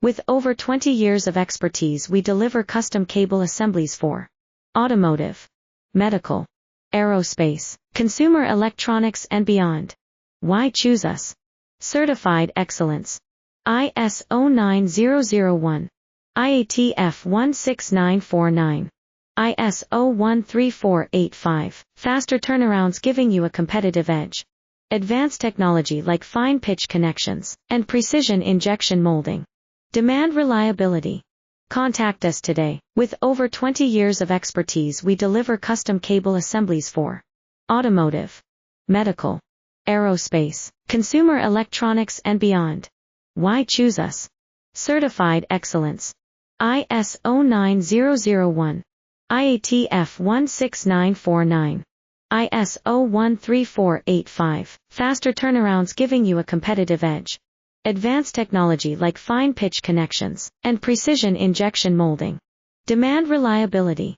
With over 20 years of expertise, we deliver custom cable assemblies for automotive, medical, aerospace, consumer electronics and beyond. Why choose us? Certified excellence. ISO 9001. IATF 16949. ISO 13485. Faster turnarounds giving you a competitive edge. Advanced technology like fine pitch connections and precision injection molding. Demand reliability. Contact us today. With over 20 years of expertise, we deliver custom cable assemblies for automotive, medical, aerospace, consumer electronics and beyond. Why choose us? Certified excellence. ISO 9001. IATF 16949. ISO 13485. Faster turnarounds giving you a competitive edge. Advanced technology like fine pitch connections and precision injection molding. Demand reliability.